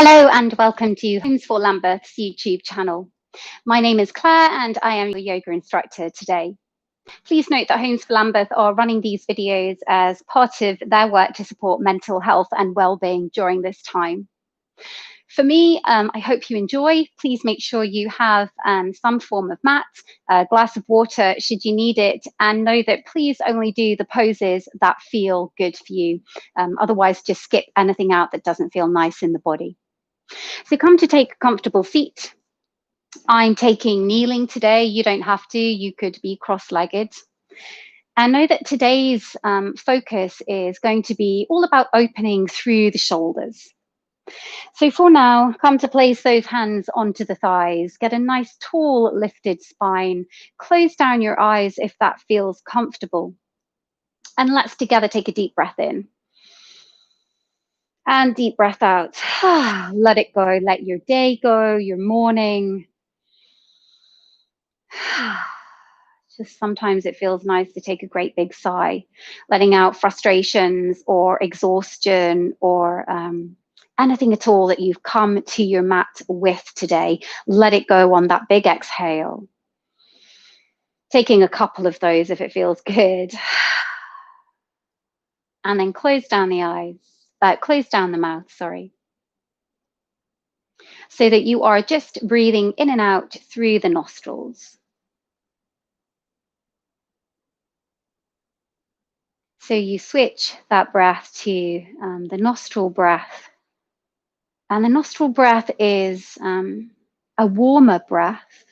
Hello and welcome to Homes for Lambeth's YouTube channel. My name is Claire and I am your yoga instructor today. Please note that Homes for Lambeth are running these videos as part of their work to support mental health and well-being during this time. For me, I hope you enjoy. Please make sure you have some form of mat, a glass of water should you need it, and know that please only do the poses that feel good for you. Otherwise, just skip anything out that doesn't feel nice in the body. So come to take a comfortable seat. I'm taking kneeling today. You don't have to, you could be cross-legged. And know that today's focus is going to be all about opening through the shoulders. So for now, come to place those hands onto the thighs, get a nice tall lifted spine, close down your eyes if that feels comfortable. And let's together take a deep breath in. And deep breath out. Let it go, let your day go, your morning. Just sometimes it feels nice to take a great big sigh, letting out frustrations or exhaustion or anything at all that you've come to your mat with today. Let it go on that big exhale. Taking a couple of those if it feels good. And then close down the eyes, close down the mouth, sorry. So that you are just breathing in and out through the nostrils. So you switch that breath to the nostril breath. And the nostril breath is a warmer breath.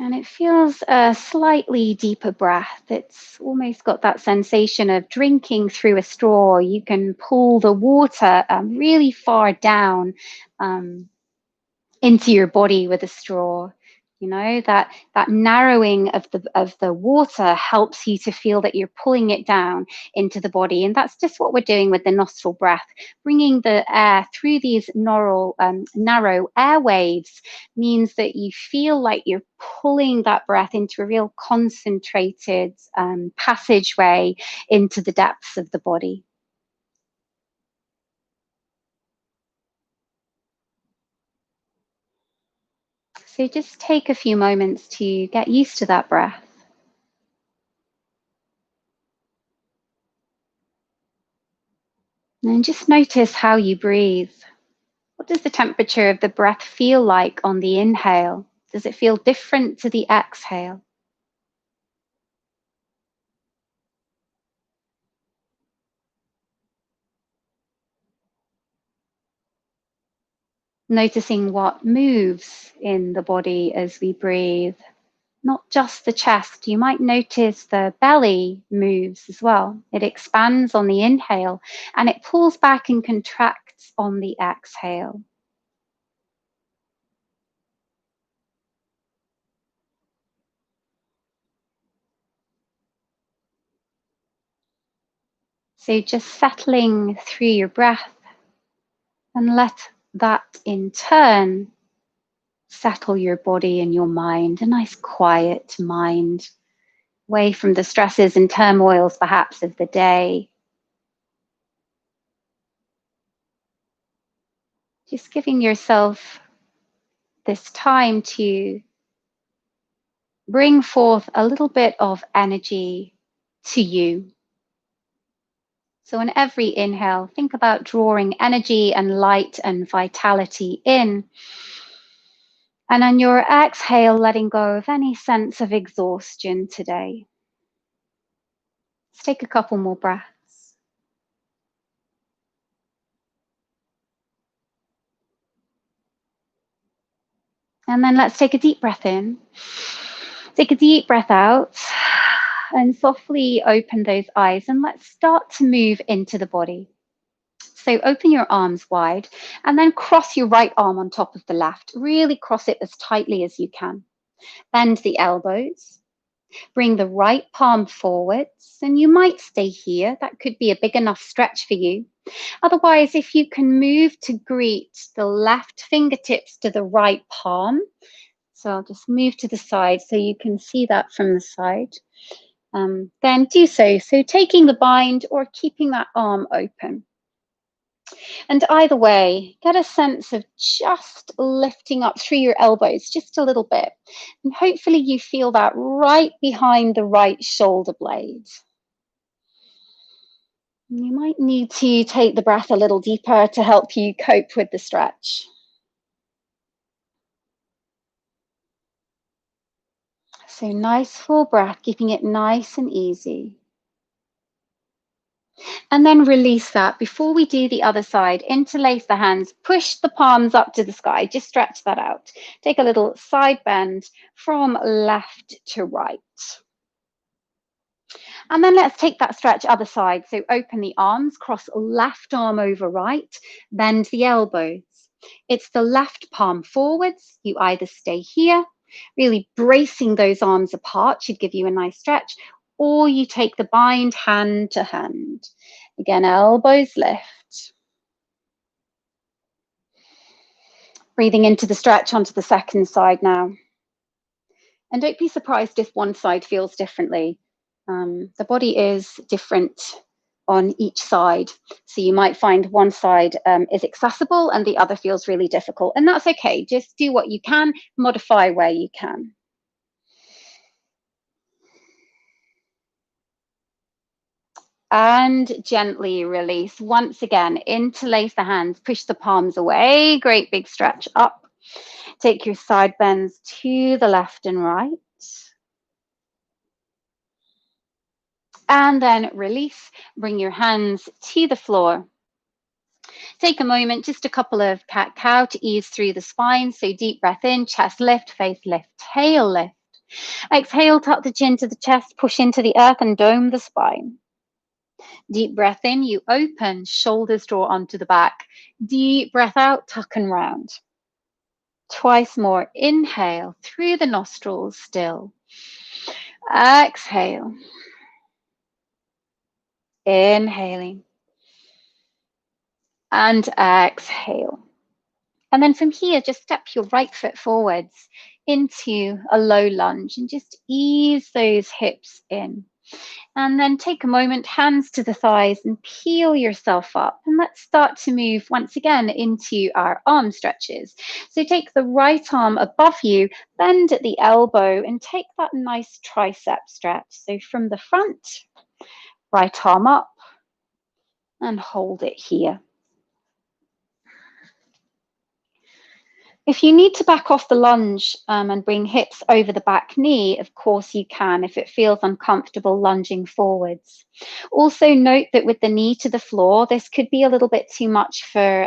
And it feels a slightly deeper breath. It's almost got that sensation of drinking through a straw. You can pull the water really far down into your body with a straw. You know, that narrowing of the water helps you to feel that you're pulling it down into the body. And that's just what we're doing with the nostril breath. Bringing the air through these narrow airwaves means that you feel like you're pulling that breath into a real concentrated passageway into the depths of the body. So just take a few moments to get used to that breath. And just notice how you breathe. What does the temperature of the breath feel like on the inhale? Does it feel different to the exhale? Noticing what moves in the body as we breathe. Not just the chest. You might notice the belly moves as well. It expands on the inhale and it pulls back and contracts on the exhale. So just settling through your breath and let that in turn settle your body and your mind, a nice quiet mind, away from the stresses and turmoils perhaps of the day. Just giving yourself this time to bring forth a little bit of energy to you. So on every inhale, think about drawing energy and light and vitality in. And on your exhale, letting go of any sense of exhaustion today. Let's take a couple more breaths. And then let's take a deep breath in. Take a deep breath out and softly open those eyes and let's start to move into the body. So open your arms wide and then cross your right arm on top of the left. Really cross it as tightly as you can. Bend the elbows. Bring the right palm forwards and you might stay here. That could be a big enough stretch for you. Otherwise, if you can move to greet the left fingertips to the right palm. So I'll just move to the side so you can see that from the side. Then do so. So taking the bind or keeping that arm open. And either way, get a sense of just lifting up through your elbows just a little bit. And hopefully you feel that right behind the right shoulder blade. You might need to take the breath a little deeper to help you cope with the stretch. So nice full breath, keeping it nice and easy. And then release that. Before we do the other side, interlace the hands, push the palms up to the sky, just stretch that out. Take a little side bend from left to right. And then let's take that stretch other side. So open the arms, cross left arm over right, bend the elbows. It's the left palm forwards. You either stay here, really bracing those arms apart should give you a nice stretch, or you take the bind hand to hand. Again, elbows lift. Breathing into the stretch onto the second side now. And don't be surprised if one side feels differently. The body is different on each side. So you might find one side is accessible and the other feels really difficult. And that's okay. Just do what you can, modify where you can. And gently release. Once again, interlace the hands, push the palms away. Great big stretch up. Take your side bends to the left and right. And then release. Bring your hands to the floor. Take a moment, just a couple of cat-cow to ease through the spine. So deep breath in, chest lift, face lift, tail lift. Exhale, tuck the chin to the chest, push into the earth and dome the spine. Deep breath in, you open, shoulders draw onto the back. Deep breath out, tuck and round. Twice more, inhale through the nostrils still. Exhale. Inhaling. And exhale. And then from here, just step your right foot forwards into a low lunge and just ease those hips in. And then take a moment, hands to the thighs and peel yourself up. And let's start to move once again into our arm stretches. So take the right arm above you, bend at the elbow and take that nice tricep stretch. So from the front, right arm up and hold it here. If you need to back off the lunge and bring hips over the back knee, of course you can if it feels uncomfortable lunging forwards. Also note that with the knee to the floor, this could be a little bit too much for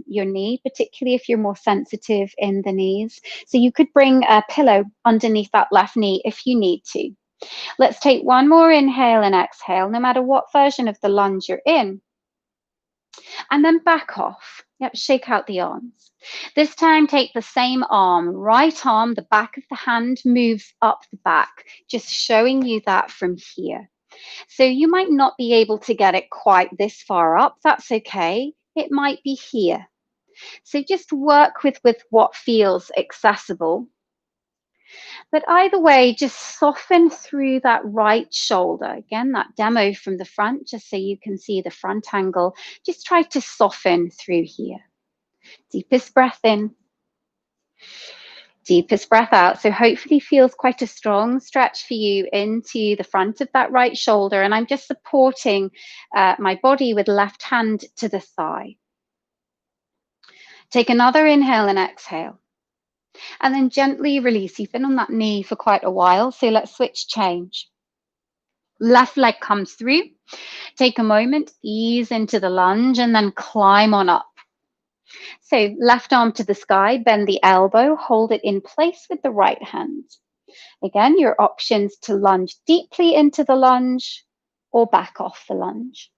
your knee, particularly if you're more sensitive in the knees. So you could bring a pillow underneath that left knee if you need to. Let's take one more inhale and exhale, no matter what version of the lunge you're in. And then back off. Yep, shake out the arms. This time, take the same arm, right arm, the back of the hand moves up the back, just showing you that from here. So you might not be able to get it quite this far up. That's okay. It might be here. So just work with what feels accessible. But either way, just soften through that right shoulder. Again, that demo from the front, just so you can see the front angle. Just try to soften through here. Deepest breath in. Deepest breath out. So hopefully feels quite a strong stretch for you into the front of that right shoulder. And I'm just supporting my body with left hand to the thigh. Take another inhale and exhale. And then gently release. You've been on that knee for quite a while, so let's switch change. Left leg comes through. Take a moment, ease into the lunge, and then climb on up. So left arm to the sky, bend the elbow, hold it in place with the right hand. Again, your options to lunge deeply into the lunge or back off the lunge.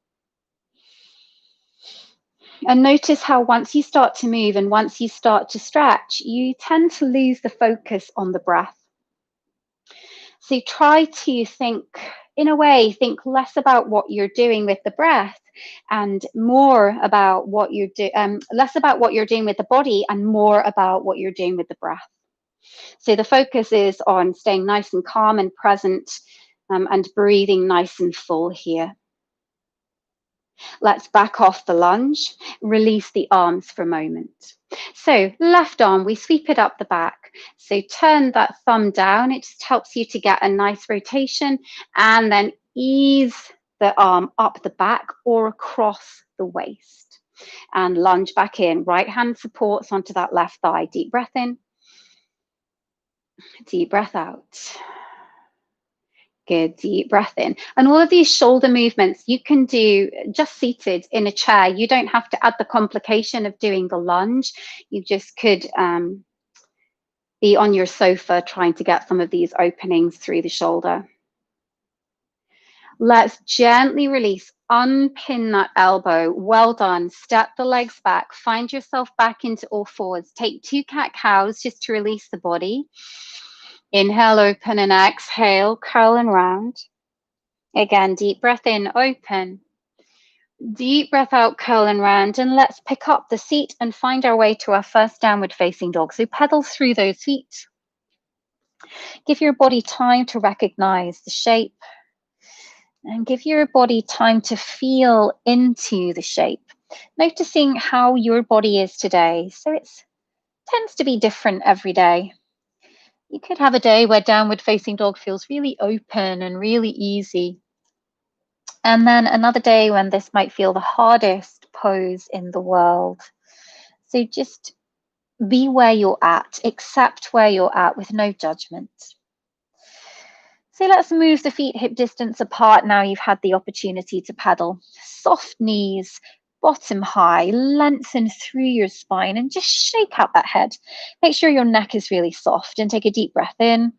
And notice how once you start to move and once you start to stretch, you tend to lose the focus on the breath. So try to think, in a way, think less about what you're doing with the breath and more about what you're doing, less about what you're doing with the body and more about what you're doing with the breath. So the focus is on staying nice and calm and present and breathing nice and full here. Let's back off the lunge, release the arms for a moment. So left arm, we sweep it up the back. So turn that thumb down. It just helps you to get a nice rotation, and then ease the arm up the back or across the waist. And lunge back in. Right hand supports onto that left thigh. Deep breath in. Deep breath out. Good, deep breath in. And all of these shoulder movements you can do just seated in a chair. You don't have to add the complication of doing the lunge. You just could be on your sofa trying to get some of these openings through the shoulder. Let's gently release, unpin that elbow. Well done. Step the legs back. Find yourself back into all fours. Take 2 cat-cows just to release the body. Inhale, open, and exhale, curl and round. Again, deep breath in, open. Deep breath out, curl and round. And let's pick up the seat and find our way to our first downward facing dog. So pedal through those feet. Give your body time to recognize the shape. And give your body time to feel into the shape. Noticing how your body is today. So it tends to be different every day. You could have a day where downward facing dog feels really open and really easy. And then another day when this might feel the hardest pose in the world. So just be where you're at, accept where you're at with no judgment. So let's move the feet hip distance apart now you've had the opportunity to pedal. Soft knees, bottom high, lengthen through your spine and just shake out that head. Make sure your neck is really soft and take a deep breath in.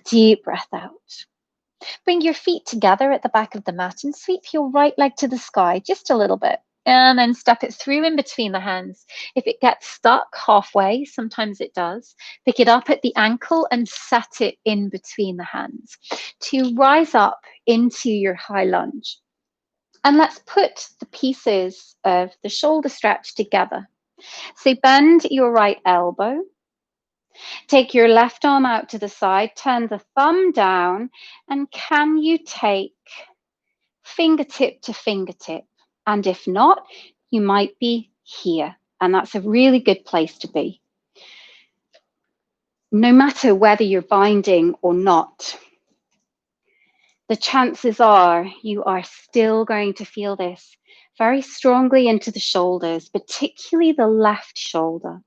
Deep breath out. Bring your feet together at the back of the mat and sweep your right leg to the sky just a little bit. And then step it through in between the hands. If it gets stuck halfway, sometimes it does, pick it up at the ankle and set it in between the hands to rise up into your high lunge. And let's put the pieces of the shoulder stretch together. So bend your right elbow. Take your left arm out to the side, turn the thumb down, and can you take fingertip to fingertip? And if not, you might be here. And that's a really good place to be. No matter whether you're binding or not, the chances are you are still going to feel this very strongly into the shoulders, particularly the left shoulder.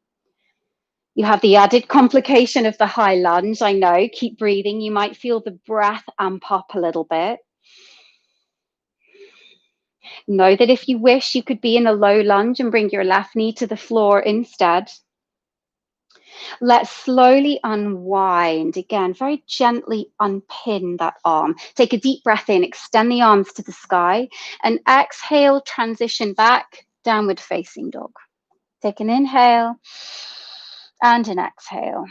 You have the added complication of the high lunge. I know, keep breathing. You might feel the breath amp up a little bit. Know that if you wish, you could be in a low lunge and bring your left knee to the floor instead. Let's slowly unwind. Again, very gently unpin that arm. Take a deep breath in, extend the arms to the sky, and exhale, transition back, downward facing dog. Take an inhale and an exhale.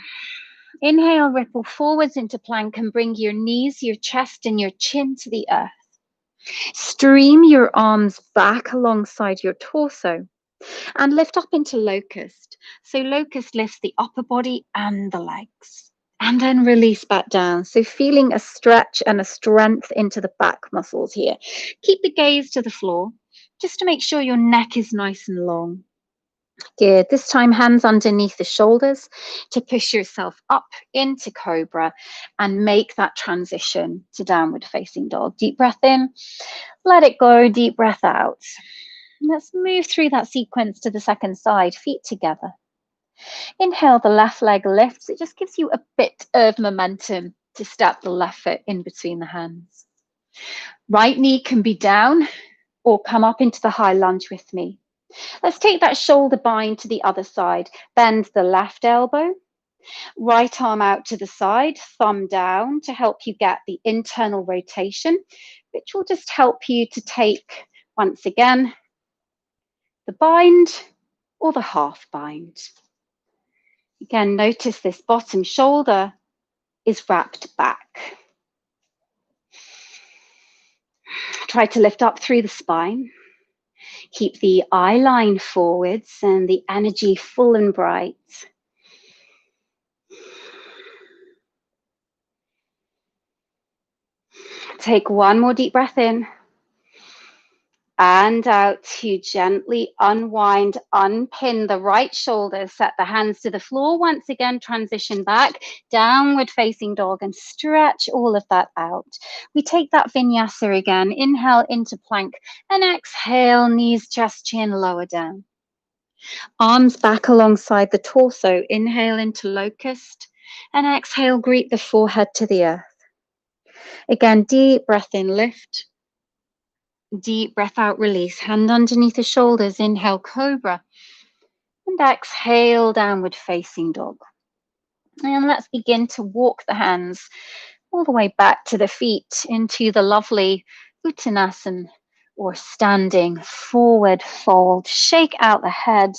Inhale, ripple forwards into plank and bring your knees, your chest, and your chin to the earth. Stream your arms back alongside your torso and lift up into locust. So locust lifts the upper body and the legs. And then release back down. So feeling a stretch and a strength into the back muscles here. Keep the gaze to the floor just to make sure your neck is nice and long. Good. This time, hands underneath the shoulders to push yourself up into cobra and make that transition to downward facing dog. Deep breath in, let it go, deep breath out. Let's move through that sequence to the second side, feet together. Inhale, the left leg lifts. It just gives you a bit of momentum to step the left foot in between the hands. Right knee can be down or come up into the high lunge with me. Let's take that shoulder bind to the other side. Bend the left elbow, right arm out to the side, thumb down to help you get the internal rotation, which will just help you to take, once again, the bind or the half bind. Again, notice this bottom shoulder is wrapped back. Try to lift up through the spine. Keep the eye line forwards and the energy full and bright. Take one more deep breath in. and out to gently unwind, unpin the right shoulder, set the hands to the floor. Once again, transition back, downward facing dog, and stretch all of that out. We take that vinyasa again. Inhale into plank and exhale, knees, chest, chin, lower down. Arms back alongside the torso. Inhale into locust and exhale, greet the forehead to the earth. Again, deep breath in, lift. Deep breath out, release. Hand underneath the shoulders. Inhale, cobra. And exhale, downward facing dog. And let's begin to walk the hands all the way back to the feet into the lovely Uttanasana, or standing forward fold. Shake out the head.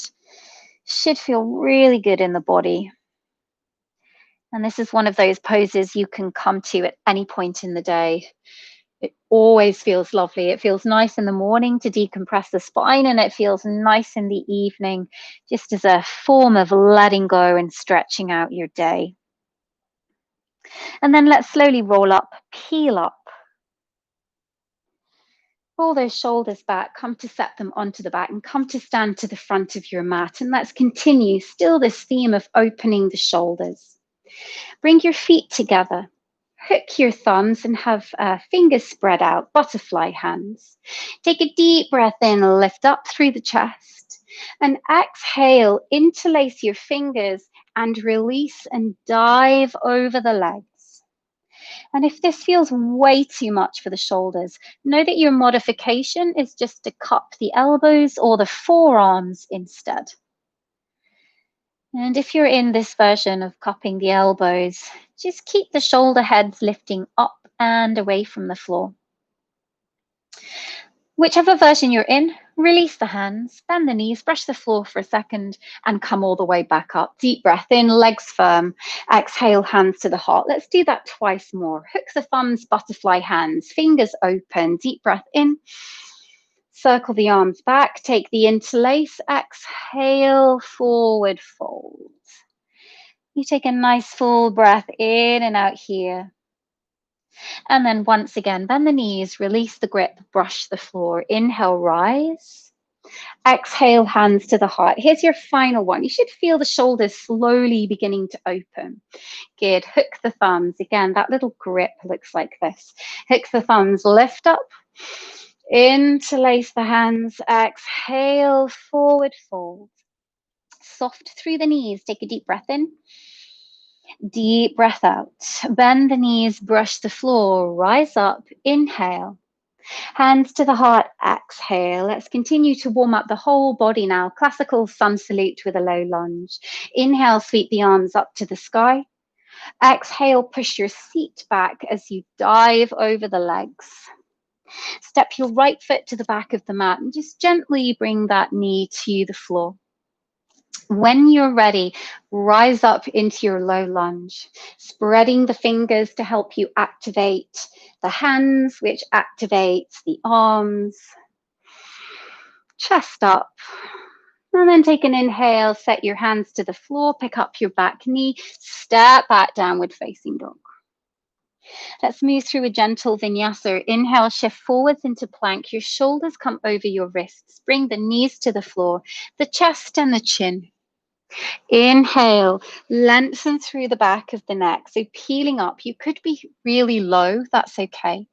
Should feel really good in the body. And this is one of those poses you can come to at any point in the day. It always feels lovely. It feels nice in the morning to decompress the spine, and it feels nice in the evening, just as a form of letting go and stretching out your day. And then let's slowly roll up, peel up. Roll those shoulders back, come to set them onto the back, and come to stand to the front of your mat. And let's continue, still this theme of opening the shoulders. Bring your feet together. Hook your thumbs and have fingers spread out, butterfly hands. Take a deep breath in, lift up through the chest. And exhale, interlace your fingers and release and dive over the legs. And if this feels way too much for the shoulders, know that your modification is just to cup the elbows or the forearms instead. And if you're in this version of cupping the elbows, just keep the shoulder heads lifting up and away from the floor. Whichever version you're in, release the hands, bend the knees, brush the floor for a second, and come all the way back up. Deep breath in, legs firm. Exhale, hands to the heart. Let's do that twice more. Hook the thumbs, butterfly hands, fingers open. Deep breath in. Circle the arms back, take the interlace, exhale, forward fold. You take a nice full breath in and out here. And then once again, bend the knees, release the grip, brush the floor. Inhale, rise. Exhale, hands to the heart. Here's your final one. You should feel the shoulders slowly beginning to open. Good. Hook the thumbs. Again, that little grip looks like this. Hook the thumbs, lift up. Interlace the hands, exhale, forward fold. Soft through the knees, take a deep breath in. Deep breath out. Bend the knees, brush the floor, rise up, inhale. Hands to the heart, exhale. Let's continue to warm up the whole body now. Classical sun salute with a low lunge. Inhale, sweep the arms up to the sky. Exhale, push your seat back as you dive over the legs. Step your right foot to the back of the mat and just gently bring that knee to the floor. When you're ready, rise up into your low lunge, spreading the fingers to help you activate the hands, which activates the arms. Chest up. And then take an inhale, set your hands to the floor, pick up your back knee, step back, downward facing dog. Let's move through a gentle vinyasa. Inhale, shift forwards into plank. Your shoulders come over your wrists. Bring the knees to the floor, the chest and the chin. Inhale, lengthen through the back of the neck. So peeling up, you could be really low, that's okay.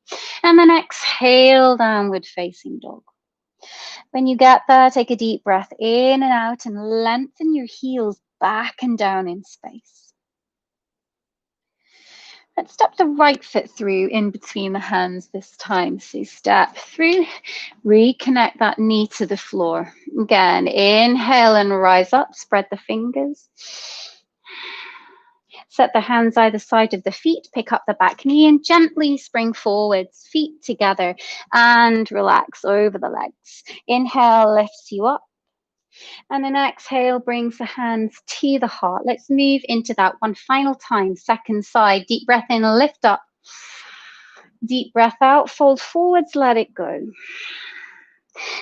And then exhale, downward facing dog. When you get there, take a deep breath in and out and lengthen your heels back and down in space. Let's step the right foot through in between the hands this time. So step through, reconnect that knee to the floor. Again, inhale and rise up, spread the fingers. Set the hands either side of the feet, pick up the back knee and gently spring forwards, feet together, and relax over the legs. Inhale lifts you up. And then exhale brings the hands to the heart. Let's move into that one final time. Second side, deep breath in, lift up. Deep breath out, fold forwards, let it go.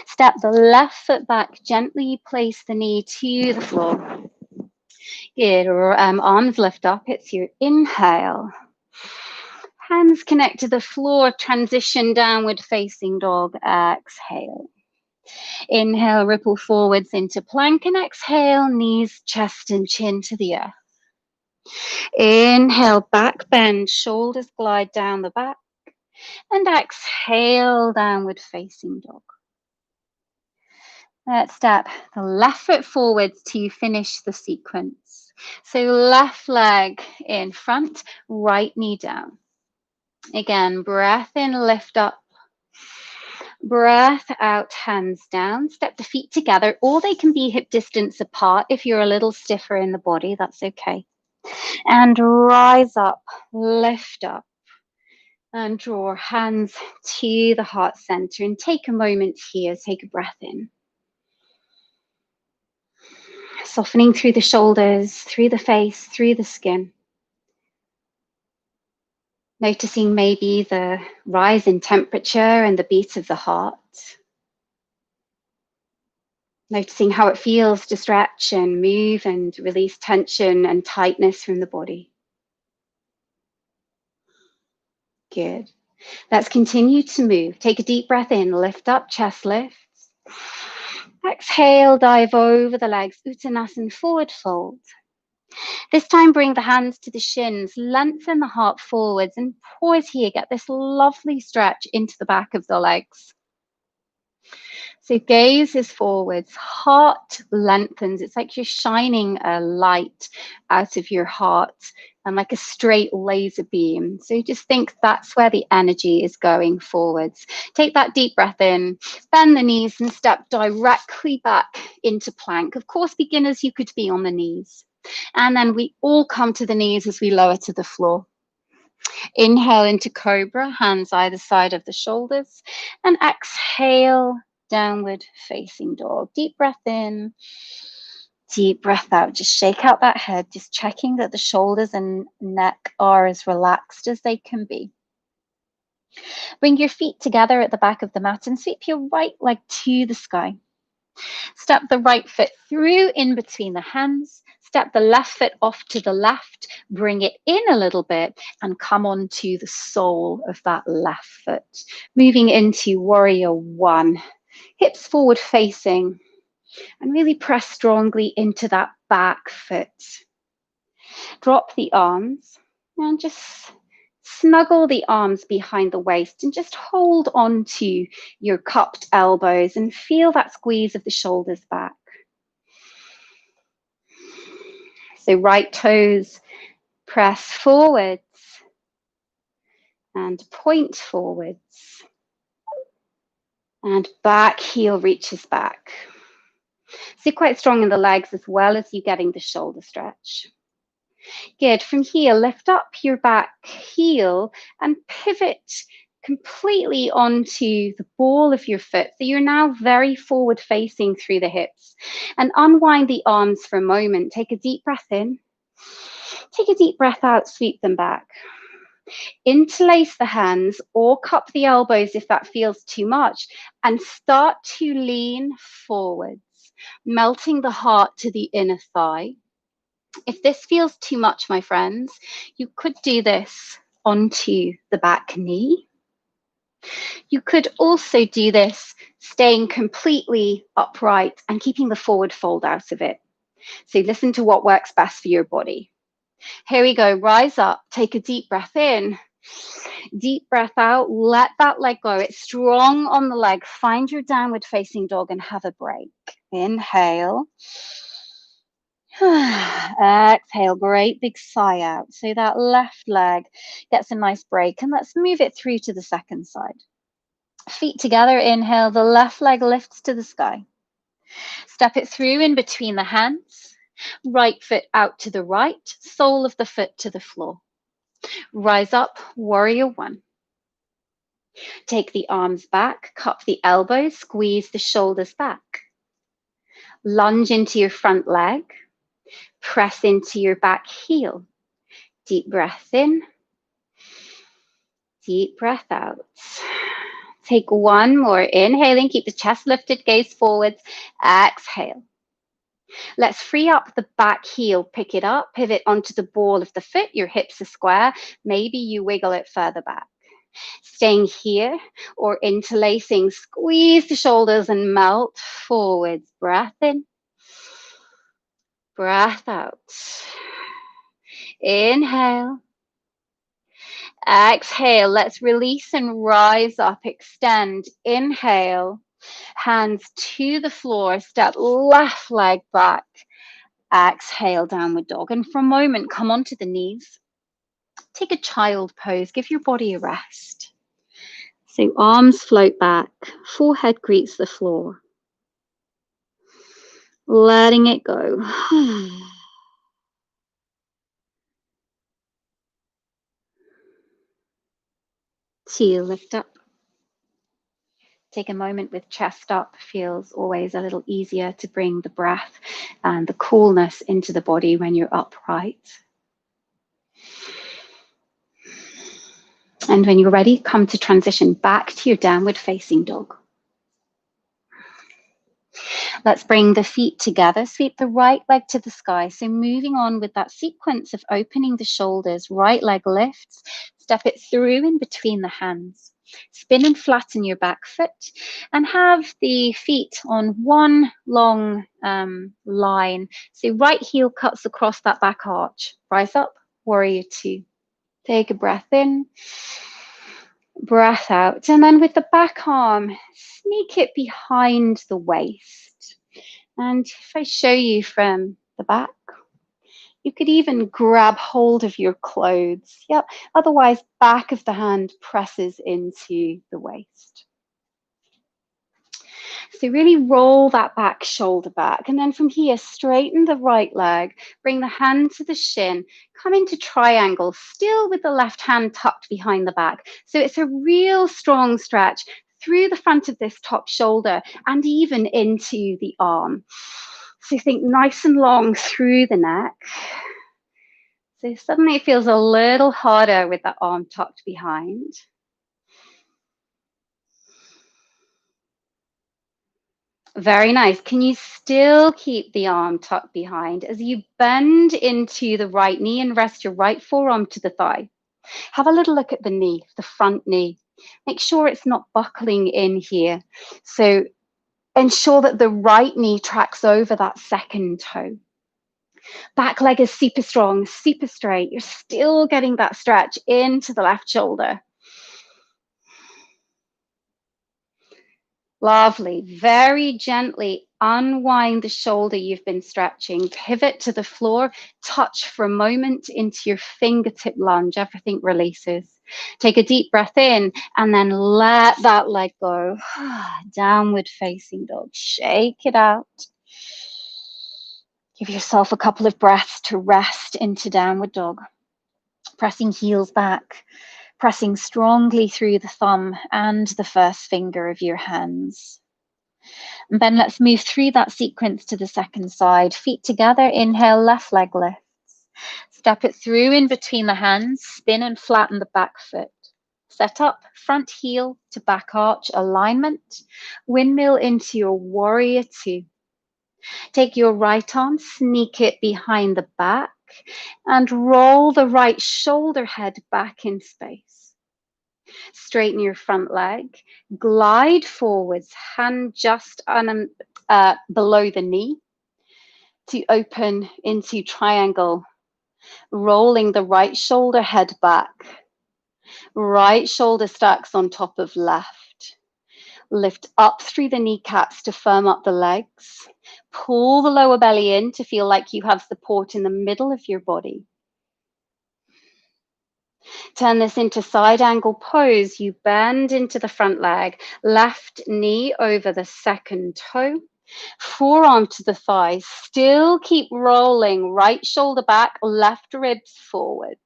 Step the left foot back, gently place the knee to the floor. Good, arms lift up, it's your inhale. Hands connect to the floor, transition downward facing dog, exhale. Inhale, ripple forwards into plank, and exhale, knees, chest, and chin to the earth. Inhale, back bend, shoulders glide down the back, and exhale, downward facing dog. Let's step the left foot forwards to finish the sequence. So left leg in front, right knee down. Again, breath in, lift up. Breath out, hands down. Step the feet together, or they can be hip distance apart. If you're a little stiffer in the body, that's okay. And rise up, lift up, and draw hands to the heart center. And take a moment here, take a breath in. Softening through the shoulders, through the face, through the skin. Noticing maybe the rise in temperature and the beat of the heart. Noticing how it feels to stretch and move and release tension and tightness from the body. Good. Let's continue to move. Take a deep breath in, lift up, chest lifts. Exhale, dive over the legs, Uttanasana, forward fold. This time, bring the hands to the shins, lengthen the heart forwards, and pause here. Get this lovely stretch into the back of the legs. So gaze is forwards, heart lengthens. It's like you're shining a light out of your heart and like a straight laser beam. So just think that's where the energy is going forwards. Take that deep breath in, bend the knees and step directly back into plank. Of course, beginners, you could be on the knees. And then we all come to the knees as we lower to the floor. Inhale into cobra, hands either side of the shoulders, and exhale, downward facing dog. Deep breath in, deep breath out. Just shake out that head, just checking that the shoulders and neck are as relaxed as they can be. Bring your feet together at the back of the mat and sweep your right leg to the sky. Step the right foot through in between the hands. Step the left foot off to the left. Bring it in a little bit and come on to the sole of that left foot. Moving into warrior one. Hips forward facing. And really press strongly into that back foot. Drop the arms and just snuggle the arms behind the waist and just hold on to your cupped elbows and feel that squeeze of the shoulders back. So right toes press forwards and point forwards. And back heel reaches back. So quite strong in the legs as well as you getting the shoulder stretch. Good. From here, lift up your back heel and pivot completely onto the ball of your foot. So you're now very forward facing through the hips. And unwind the arms for a moment. Take a deep breath in. Take a deep breath out, sweep them back. Interlace the hands or cup the elbows if that feels too much. And start to lean forwards, melting the heart to the inner thigh. If this feels too much, my friends, you could do this onto the back knee. You could also do this staying completely upright and keeping the forward fold out of it. So listen to what works best for your body. Here we go. Rise up. Take a deep breath in. Deep breath out. Let that leg go. It's strong on the leg. Find your downward facing dog and have a break. Inhale. Exhale, great big sigh out. So that left leg gets a nice break, and let's move it through to the second side. Feet together, inhale, the left leg lifts to the sky. Step it through in between the hands. Right foot out to the right, sole of the foot to the floor. Rise up, warrior one. Take the arms back, cup the elbows, squeeze the shoulders back. Lunge into your front leg. Press into your back heel. Deep breath in. Deep breath out. Take one more. Inhaling, keep the chest lifted, gaze forwards. Exhale. Let's free up the back heel. Pick it up, pivot onto the ball of the foot. Your hips are square. Maybe you wiggle it further back. Staying here or interlacing, squeeze the shoulders and melt forwards. Breath in, breath out. Inhale. Exhale. Let's release and rise up. Extend. Inhale. Hands to the floor. Step left leg back. Exhale, downward dog. And for a moment, come onto the knees. Take a child pose. Give your body a rest. So arms float back. Forehead greets the floor. Letting it go. Heel lift up. Take a moment with chest up. Feels always a little easier to bring the breath and the coolness into the body when you're upright. And when you're ready, come to transition back to your downward facing dog. Let's bring the feet together. Sweep the right leg to the sky. So moving on with that sequence of opening the shoulders, right leg lifts, step it through in between the hands. Spin and flatten your back foot and have the feet on one long line. So right heel cuts across that back arch. Rise up, warrior two. Take a breath in, breath out. And then with the back arm, sneak it behind the waist. And if I show you from the back, you could even grab hold of your clothes. Yep. Otherwise, back of the hand presses into the waist. So really roll that back shoulder back. And then from here, straighten the right leg, bring the hand to the shin, come into triangle, still with the left hand tucked behind the back. So it's a real strong stretch through the front of this top shoulder and even into the arm. So think nice and long through the neck. So suddenly it feels a little harder with that arm tucked behind. Very nice. Can you still keep the arm tucked behind as you bend into the right knee and rest your right forearm to the thigh? Have a little look at the knee, the front knee. Make sure it's not buckling in here. So ensure that the right knee tracks over that second toe. Back leg is super strong, super straight. You're still getting that stretch into the left shoulder. Lovely. Very gently unwind the shoulder you've been stretching. Pivot to the floor. Touch for a moment into your fingertip lunge. Everything releases. Take a deep breath in and then let that leg go. Downward facing dog. Shake it out. Give yourself a couple of breaths to rest into downward dog. Pressing heels back. Pressing strongly through the thumb and the first finger of your hands. And then let's move through that sequence to the second side. Feet together, inhale, left leg lifts. Step it through in between the hands, spin and flatten the back foot. Set up, front heel to back arch alignment. Windmill into your warrior two. Take your right arm, sneak it behind the back, and roll the right shoulder head back in space. Straighten your front leg, glide forwards, hand just below the knee to open into triangle, rolling the right shoulder head back. Right shoulder stacks on top of left. Lift up through the kneecaps to firm up the legs. Pull the lower belly in to feel like you have support in the middle of your body. Turn this into side angle pose. You bend into the front leg, left knee over the second toe, forearm to the thigh. Still keep rolling, right shoulder back, left ribs forwards.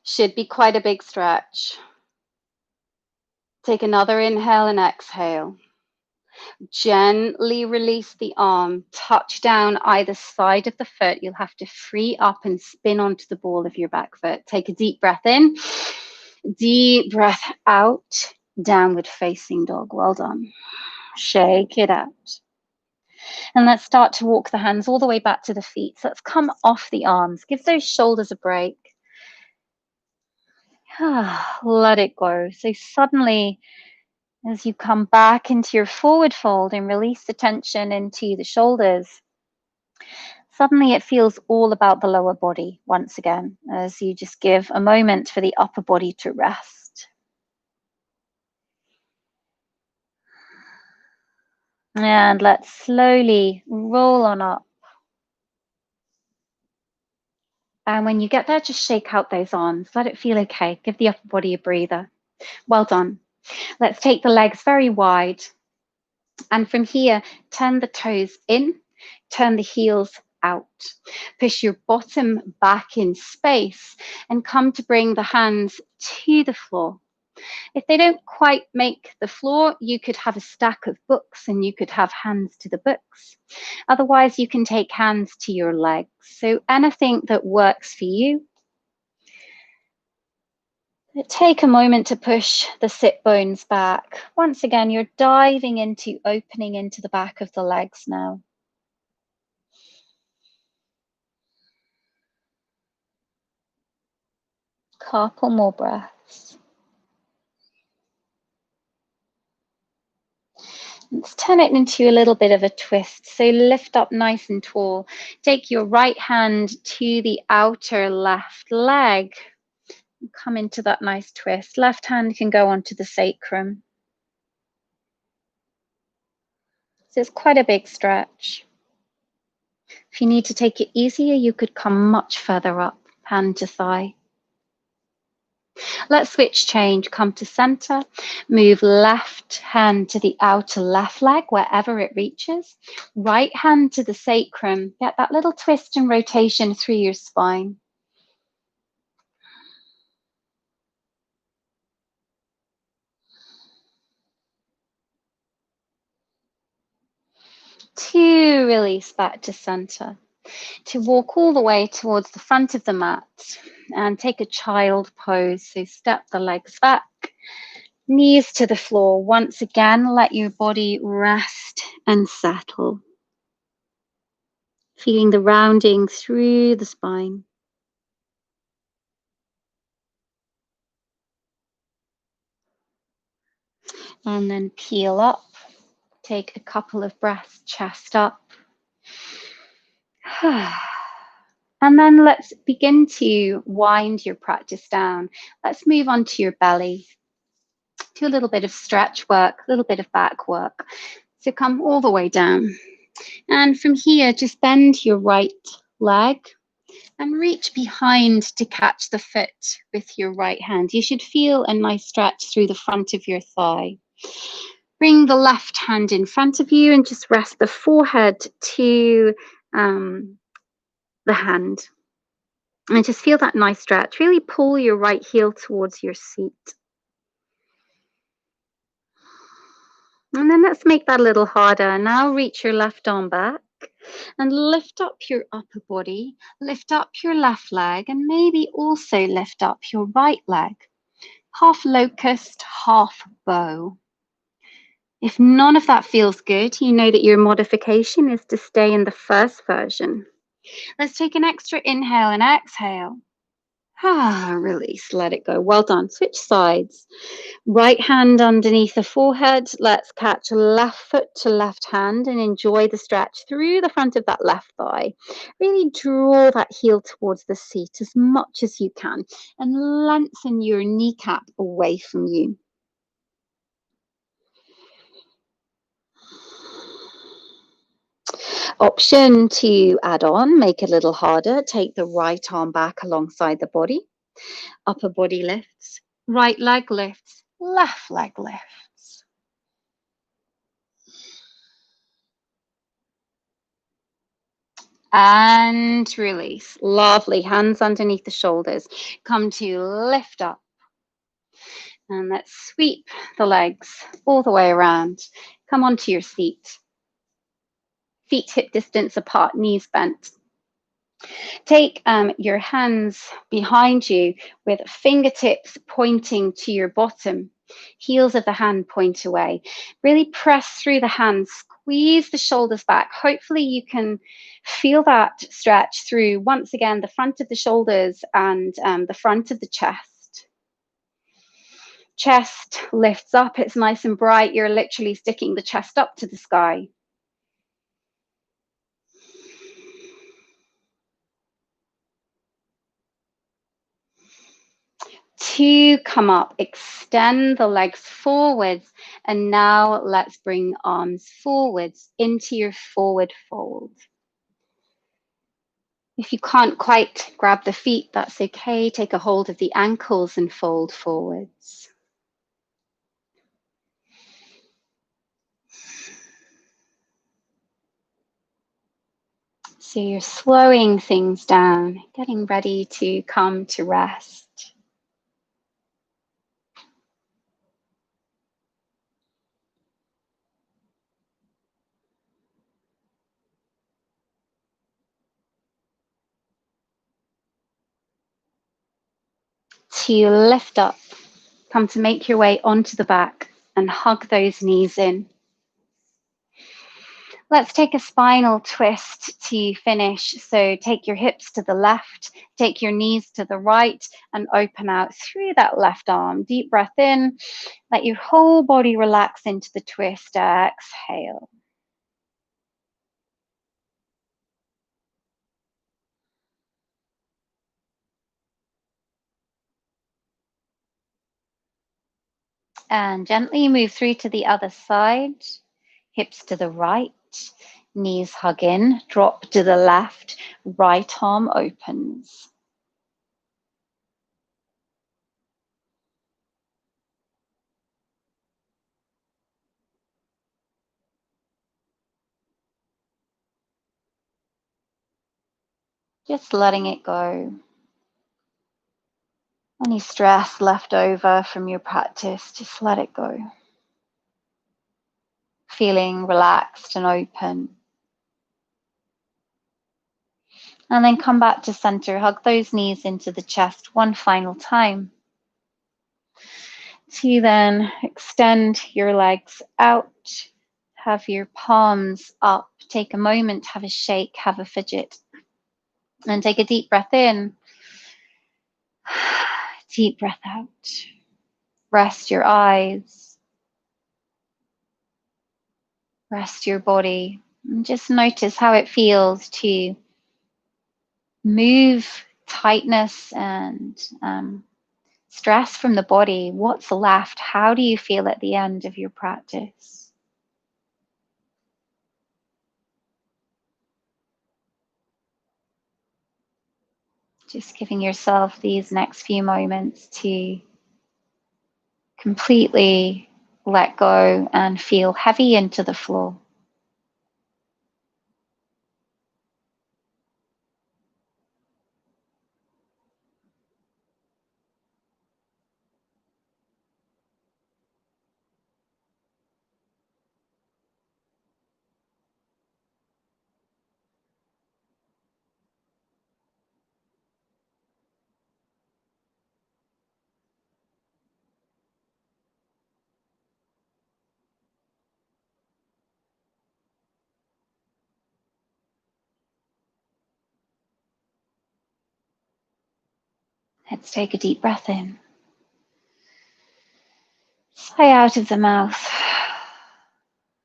Should be quite a big stretch. Take another inhale and exhale. Gently release the arm, touch down either side of the foot. You'll have to free up and spin onto the ball of your back foot. Take a deep breath in, deep breath out, downward facing dog. Well done. Shake it out. And let's start to walk the hands all the way back to the feet. So let's come off the arms. Give those shoulders a break. Let it go. So suddenly, as you come back into your forward fold and release the tension into the shoulders, suddenly it feels all about the lower body once again, as you just give a moment for the upper body to rest. And let's slowly roll on up. And when you get there, just shake out those arms. Let it feel okay. Give the upper body a breather. Well done. Let's take the legs very wide. And from here, turn the toes in, turn the heels out. Push your bottom back in space and come to bring the hands to the floor. If they don't quite make the floor, you could have a stack of books and you could have hands to the books. Otherwise, you can take hands to your legs. So anything that works for you. Take a moment to push the sit bones back. Once again, you're diving into opening into the back of the legs now. Couple more breaths. Let's turn it into a little bit of a twist. So lift up nice and tall. Take your right hand to the outer left leg. Come into that nice twist. Left hand can go onto the sacrum. So it's quite a big stretch. If you need to take it easier, you could come much further up, hand to thigh. Let's switch change, come to center, move left hand to the outer left leg, wherever it reaches. Right hand to the sacrum. Get that little twist and rotation through your spine. To release back to center. To walk all the way towards the front of the mat and take a child pose. So step the legs back, knees to the floor. Once again, let your body rest and settle. Feeling the rounding through the spine. And then peel up. Take a couple of breaths, chest up. And then let's begin to wind your practice down. Let's move on to your belly. Do a little bit of stretch work, a little bit of back work. So come all the way down. And from here, just bend your right leg and reach behind to catch the foot with your right hand. You should feel a nice stretch through the front of your thigh. Bring the left hand in front of you and just rest the forehead to the hand. And just feel that nice stretch. Really pull your right heel towards your seat. And then let's make that a little harder. Now reach your left arm back and lift up your upper body, lift up your left leg, and maybe also lift up your right leg. Half locust, half bow. If none of that feels good, you know that your modification is to stay in the first version. Let's take an extra inhale and exhale. Release, let it go. Well done. Switch sides. Right hand underneath the forehead. Let's catch left foot to left hand and enjoy the stretch through the front of that left thigh. Really draw that heel towards the seat as much as you can and lengthen your kneecap away from you. Option to add on, make it a little harder. Take the right arm back alongside the body. Upper body lifts, right leg lifts, left leg lifts. And release. Lovely. Hands underneath the shoulders. Come to lift up. And let's sweep the legs all the way around. Come onto your seat. Feet hip distance apart, knees bent. Take your hands behind you with fingertips pointing to your bottom. Heels of the hand point away. Really press through the hands, We ease the shoulders back. Hopefully you can feel that stretch through, once again, the front of the shoulders and the front of the chest. Chest lifts up, it's nice and bright. You're literally sticking the chest up to the sky. To come up, extend the legs forwards, and now let's bring arms forwards into your forward fold. If you can't quite grab the feet, that's okay. Take a hold of the ankles and fold forwards. So you're slowing things down, getting ready to come to rest. To lift up, come to make your way onto the back and hug those knees in. Let's take a spinal twist to finish. So take your hips to the left, take your knees to the right, and open out through that left arm. Deep breath in, let your whole body relax into the twist. Exhale. And gently move through to the other side. Hips to the right, knees hug in, drop to the left, right arm opens. Just letting it go. Any stress left over from your practice, just let it go. Feeling relaxed and open. And then come back to center. Hug those knees into the chest one final time. To then extend your legs out. Have your palms up. Take a moment, have a shake, have a fidget. And take a deep breath in. Deep breath out. Rest your eyes. Rest your body. And just notice how it feels to move tightness and stress from the body. What's left? How do you feel at the end of your practice? Just giving yourself these next few moments to completely let go and feel heavy into the floor. Let's take a deep breath in. Sigh out of the mouth.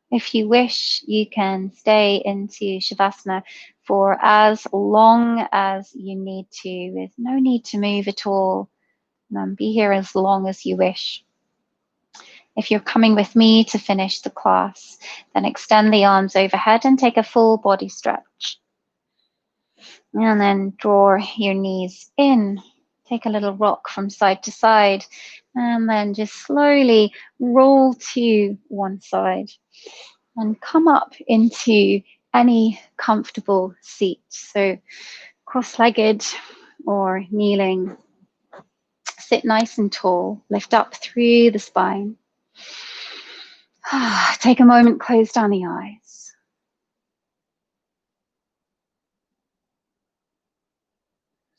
If you wish, you can stay into Shavasana for as long as you need to, with no need to move at all. Be here as long as you wish. If you're coming with me to finish the class, then extend the arms overhead and take a full body stretch. And then draw your knees in. Take a little rock from side to side. And then just slowly roll to one side. And come up into any comfortable seat. So cross-legged or kneeling. Sit nice and tall. Lift up through the spine. Take a moment, close down the eyes.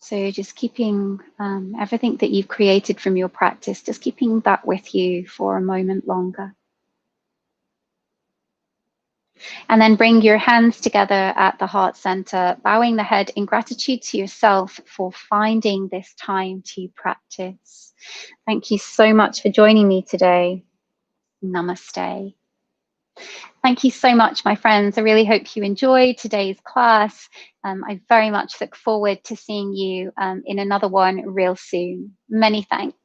So just keeping everything that you've created from your practice, just keeping that with you for a moment longer. And then bring your hands together at the heart center, bowing the head in gratitude to yourself for finding this time to practice. Thank you so much for joining me today. Namaste. Thank you so much, my friends. I really hope you enjoyed today's class. I very much look forward to seeing you in another one real soon. Many thanks.